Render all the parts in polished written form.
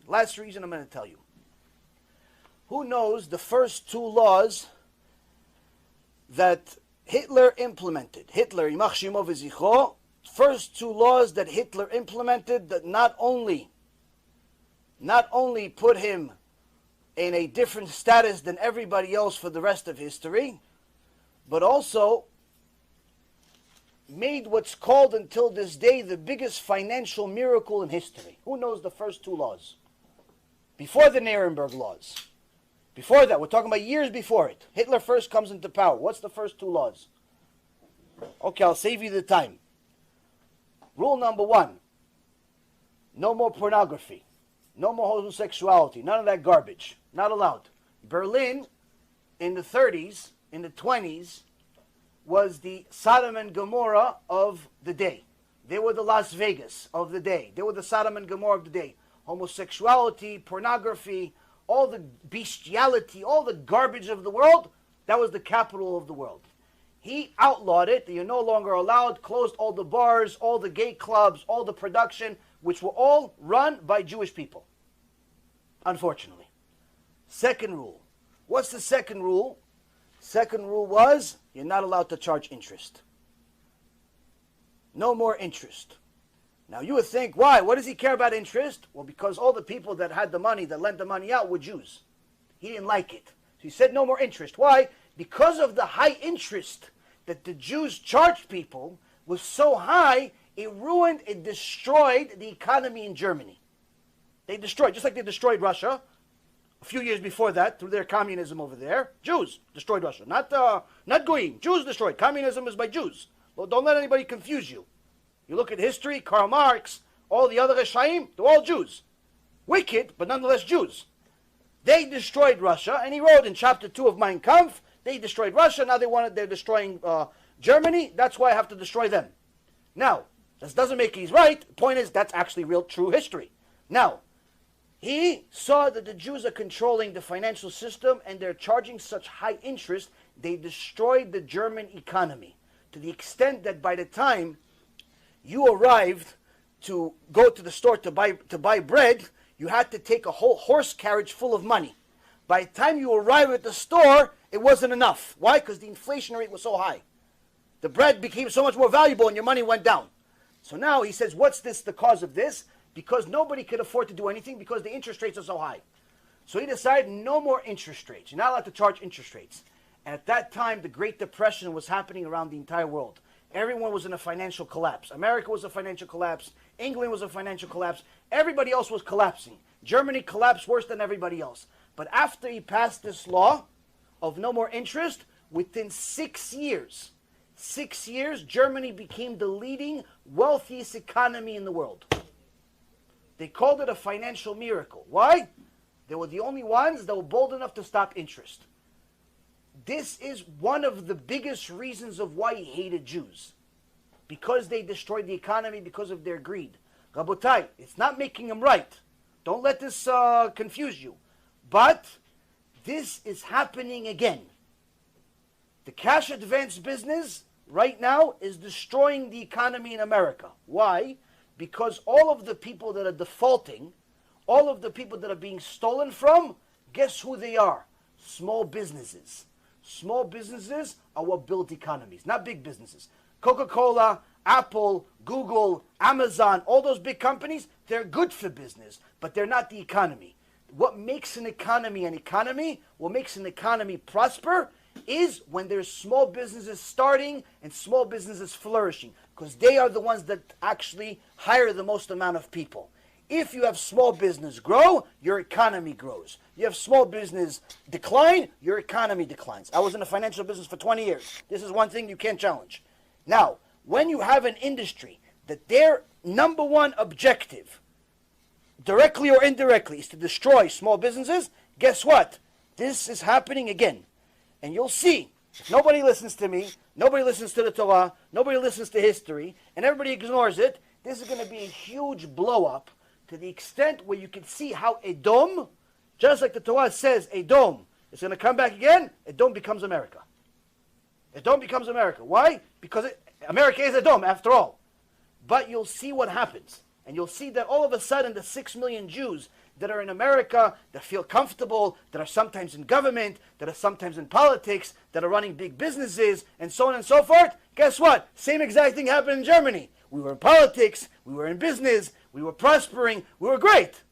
Last reason I'm going to tell you. Who knows the first two laws that Hitler implemented? Hitler, Yimach Shemo v'Zichro, first two laws that Hitler implemented that not only put him in a different status than everybody else for the rest of history, but also made what's called until this day the biggest financial miracle in history. Who knows the first two laws? Before the Nuremberg laws. Before that, we're talking about years before it. Hitler first comes into power. What's the first two laws? Okay, I'll save you the time. Rule number one, no more pornography. No more homosexuality. None of that garbage. Not allowed. Berlin, in the 30s, in the 20s, was the Sodom and Gomorrah of the day. They were the Las Vegas of the day. They were the Sodom and Gomorrah of the day. Homosexuality, pornography, all the bestiality, all the garbage of the world, that was the capital of the world. He outlawed it. You're no longer allowed, closed all the bars, all the gay clubs, all the production, which were all run by Jewish people, unfortunately. Second rule. What's the second rule? Second rule was, you're not allowed to charge interest. No more interest. Now you would think, why? What does he care about interest? Well, because all the people that had the money, that lent the money out, were Jews. He didn't like it. So he said no more interest. Why? Because of the high interest that the Jews charged people was so high, it ruined, it destroyed the economy in Germany. They destroyed, just like they destroyed Russia a few years before that through their communism over there. Jews destroyed Russia, not Goyim. Jews destroyed. Communism is by Jews. Well, don't let anybody confuse you. You look at history, Karl Marx, all the other Reshaim, they're all Jews. Wicked, but nonetheless Jews. They destroyed Russia, and he wrote in chapter 2 of Mein Kampf, they destroyed Russia, now they're destroying Germany, that's why I have to destroy them. Now, this doesn't make he's right. The point is, that's actually real, true history. Now, he saw that the Jews are controlling the financial system and they're charging such high interest, they destroyed the German economy to the extent that by the time you arrived to go to the store to buy bread, you had to take a whole horse carriage full of money. By the time you arrived at the store, it wasn't enough. Why? Because the inflation rate was so high. The bread became so much more valuable and your money went down. So now he says, what's the cause of this? Because nobody could afford to do anything because the interest rates are so high. So he decided no more interest rates. You're not allowed to charge interest rates. And at that time, the Great Depression was happening around the entire world. Everyone was in a financial collapse. America was a financial collapse. England was a financial collapse. Everybody else was collapsing. Germany collapsed worse than everybody else. But after he passed this law of no more interest, within 6 years, Germany became the leading, wealthiest economy in the world. They called it a financial miracle. Why? They were the only ones that were bold enough to stop interest. This is one of the biggest reasons of why he hated Jews. Because they destroyed the economy because of their greed. Rabotai, it's not making them right. Don't let this confuse you. But this is happening again. The cash advance business right now is destroying the economy in America. Why? Because all of the people that are defaulting, all of the people that are being stolen from, guess who they are? Small businesses. Small businesses are what build economies, not big businesses. Coca-Cola, Apple, Google, Amazon, all those big companies, they're good for business, but they're not the economy. What makes an economy, what makes an economy prosper, is when there's small businesses starting and small businesses flourishing, because they are the ones that actually hire the most amount of people. If you have small business grow, your economy grows. You have small business decline, your economy declines. I was in the financial business for 20 years. This is one thing you can't challenge. Now, when you have an industry that their number one objective, directly or indirectly, is to destroy small businesses, guess what? This is happening again. And you'll see, if nobody listens to me, nobody listens to the Torah, nobody listens to history, and everybody ignores it, this is going to be a huge blow-up to the extent where you can see how Edom, just like the Torah says, Edom is going to come back again, Edom becomes America. Edom becomes America. Why? Because America is Edom, after all. But you'll see what happens. And you'll see that all of a sudden the 6 million Jews that are in America, that feel comfortable, that are sometimes in government, that are sometimes in politics, that are running big businesses, and so on and so forth. Guess what? Same exact thing happened in Germany. We were in politics, we were in business, we were prospering, we were great.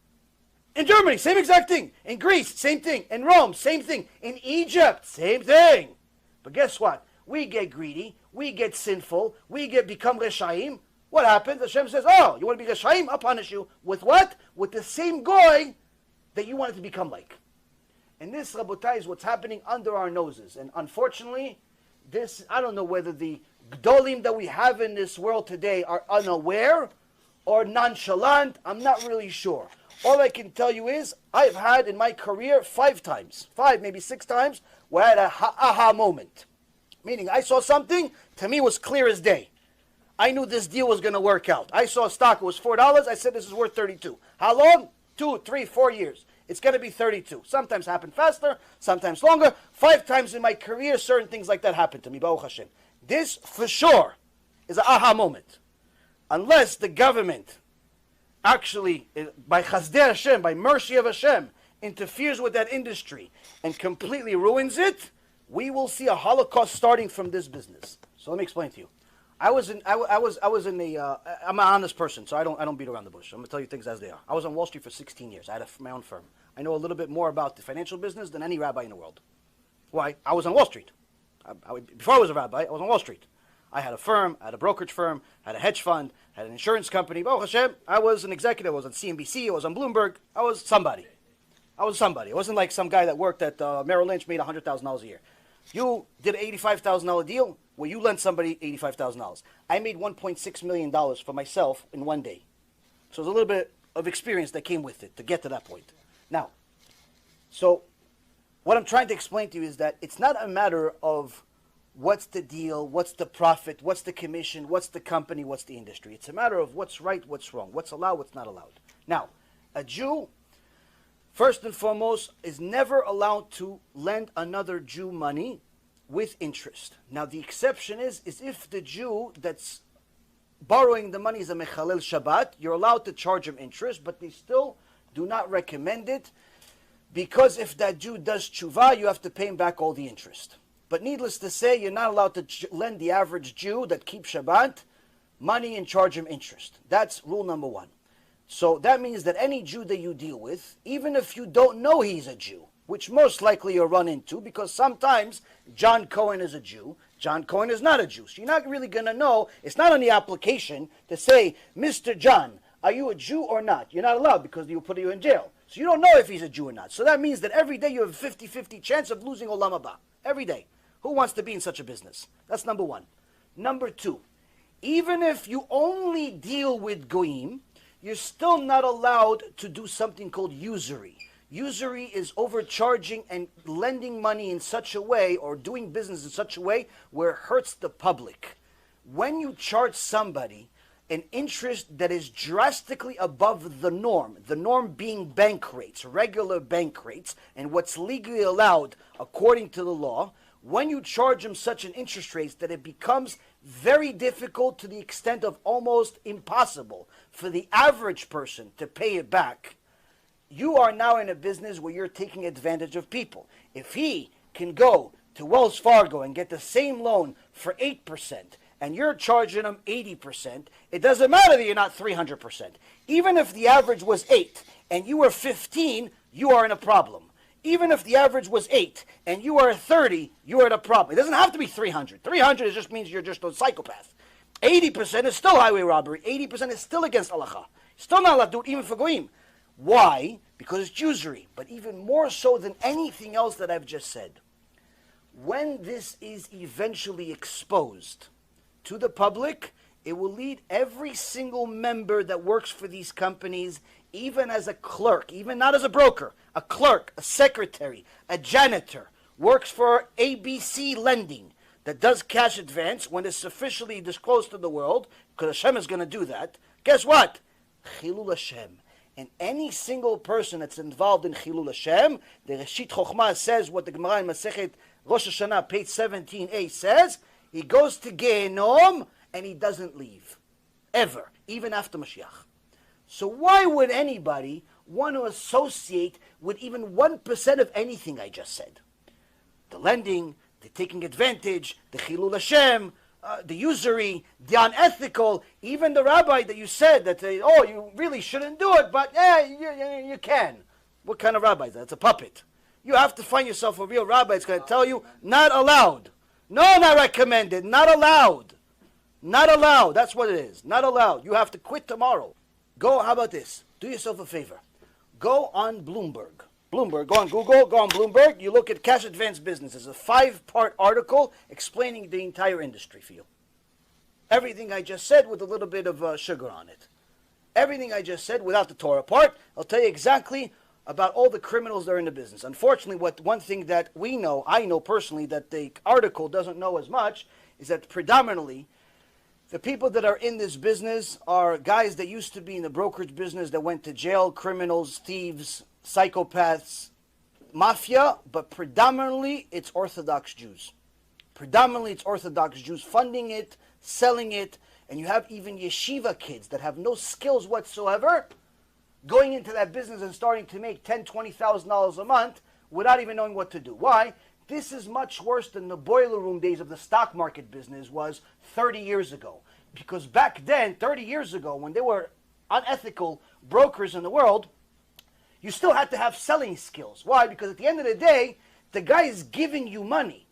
In Germany, same exact thing. In Greece, same thing. In Rome, same thing. In Egypt, same thing. But guess what? We get greedy, we get sinful, we become Reshaim. What happens? Hashem says, oh, you want to be Reshaim? I'll punish you. With what? With the same goy that you wanted to become like. And this, Rabotai, is what's happening under our noses. And unfortunately, this, I don't know whether the Gdolim that we have in this world today are unaware or nonchalant. I'm not really sure. All I can tell you is, I've had in my career 5 times, 5, maybe 6 times, where I had a aha moment. Meaning, I saw something, to me was clear as day. I knew this deal was going to work out. I saw a stock, it was $4, I said this is worth 32. How long? 2, 3, 4 years. It's going to be 32. Sometimes happen faster, sometimes longer. 5 times in my career, certain things like that happened to me, Baruch Hashem. This, for sure, is an aha moment. Unless the government actually, by Chazdei Hashem, by mercy of Hashem, interferes with that industry and completely ruins it, we will see a Holocaust starting from this business. So let me explain to you. I'm an honest person, so I don't beat around the bush. I'm going to tell you things as they are. I was on Wall Street for 16 years. I had my own firm. I know a little bit more about the financial business than any rabbi in the world. Why? I was on Wall Street. Before I was a rabbi, I was on Wall Street. I had a firm, I had a brokerage firm, had a hedge fund, had an insurance company. Baruch Hashem, I was an executive. I was on CNBC, I was on Bloomberg. I was somebody. I wasn't like some guy that worked at Merrill Lynch, made $100,000 a year. You did an $85,000 deal where you lent somebody $85,000. I made $1.6 million for myself in one day. So there's a little bit of experience that came with it to get to that point. Now, so what I'm trying to explain to you is that it's not a matter of what's the deal, what's the profit, what's the commission, what's the company, what's the industry. It's a matter of what's right, what's wrong, what's allowed, what's not allowed. Now, a Jew, first and foremost, is never allowed to lend another Jew money with interest. Now, the exception is if the Jew that's borrowing the money is a mechalel Shabbat, you're allowed to charge him interest, but they still do not recommend it, because if that Jew does tshuva, you have to pay him back all the interest. But needless to say, you're not allowed to lend the average Jew that keeps Shabbat money and charge him interest. That's rule number 1. So that means that any Jew that you deal with, even if you don't know he's a Jew, which most likely you'll run into, because sometimes John Cohen is a Jew, John Cohen is not a Jew. So you're not really going to know. It's not on the application to say, Mr. John, are you a Jew or not? You're not allowed, because you'll put you in jail. So you don't know if he's a Jew or not. So that means that every day you have a 50-50 chance of losing Olam Haba. Every day. Who wants to be in such a business? That's number 1. Number 2, even if you only deal with goyim, you're still not allowed to do something called usury. Usury is overcharging and lending money in such a way, or doing business in such a way where it hurts the public. When you charge somebody an interest that is drastically above the norm being bank rates, regular bank rates, and what's legally allowed according to the law, when you charge them such an interest rate that it becomes very difficult, to the extent of almost impossible for the average person to pay it back, you are now in a business where you're taking advantage of people. If he can go to Wells Fargo and get the same loan for 8%, and you're charging him 80%, it doesn't matter that you're not 300%. Even if the average was 8 and you were 15, you are in a problem. Even if the average was 8 and you are 30, you are in a problem. It doesn't have to be 300. 300 just means you're just a psychopath. 80% is still highway robbery. 80% is still against halacha. Still not allowed to do it even for goyim. Why? Because it's usury. But even more so than anything else that I've just said, when this is eventually exposed to the public, it will lead every single member that works for these companies, even as a clerk, even not as a broker, a clerk, a secretary, a janitor, works for ABC Lending, that does cash advance when it's sufficiently disclosed to the world, because Hashem is going to do that. Guess what? Chilul Hashem. And any single person that's involved in Chilul Hashem, the Reshit Chochmah says what the Gemara in Masechet Rosh Hashanah, page 17a says, he goes to Gehenom and he doesn't leave. Ever. Even after Mashiach. So why would anybody want to associate with even 1% of anything I just said. The lending, the taking advantage, the chilul Hashem, the usury, the unethical, even the rabbi that you said that, oh, you really shouldn't do it, but yeah, you can. What kind of rabbi is that? It's a puppet. You have to find yourself a real rabbi that's going to tell you, not allowed. No, not recommended. Not allowed. Not allowed. That's what it is. Not allowed. You have to quit tomorrow. Go, how about this? Do yourself a favor. Go on Bloomberg. Bloomberg, go on Google, go on Bloomberg. You look at cash advance business. It's a 5-part article explaining the entire industry for you. Everything I just said with a little bit of sugar on it. Everything I just said without the Torah part. I'll tell you exactly about all the criminals that are in the business. Unfortunately, one thing that we know, I know personally, that the article doesn't know as much, is that predominantly the people that are in this business are guys that used to be in the brokerage business that went to jail, criminals, thieves, psychopaths, mafia, but predominantly it's Orthodox Jews. Predominantly it's Orthodox Jews funding it, selling it, and you have even yeshiva kids that have no skills whatsoever going into that business and starting to make $10,000, $20,000 a month without even knowing what to do. Why? This is much worse than the boiler room days of the stock market business was 30 years ago. Because back then, 30 years ago, when there were unethical brokers in the world, you still had to have selling skills. Why? Because at the end of the day, the guy is giving you money,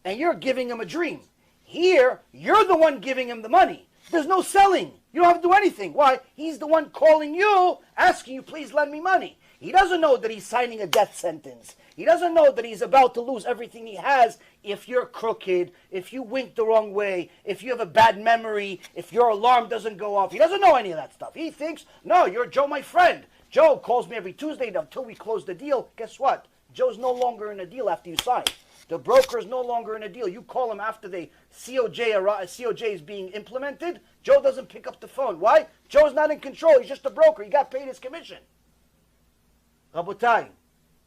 and you're giving him a dream. Here, you're the one giving him the money. There's no selling. You don't have to do anything. Why? He's the one calling you, asking you, please lend me money. He doesn't know that he's signing a death sentence. He doesn't know that he's about to lose everything he has if you're crooked, if you wink the wrong way, if you have a bad memory, if your alarm doesn't go off. He doesn't know any of that stuff. He thinks, no, you're Joe, my friend. Joe calls me every Tuesday until we close the deal. Guess what? Joe's no longer in a deal after you sign. The broker is no longer in a deal. You call him after the COJ is being implemented. Joe doesn't pick up the phone. Why? Joe's not in control. He's just a broker. He got paid his commission. Rabotai,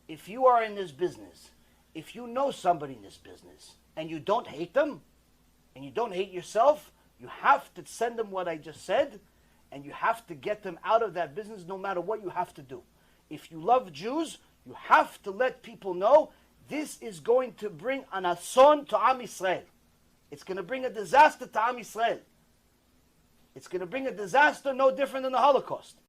if you are in this business, if you know somebody in this business, and you don't hate them, and you don't hate yourself, you have to send them what I just said, and you have to get them out of that business no matter what you have to do. If you love Jews, you have to let people know this is going to bring an ason to Am Yisrael. It's going to bring a disaster to Am Yisrael. It's going to bring a disaster no different than the Holocaust.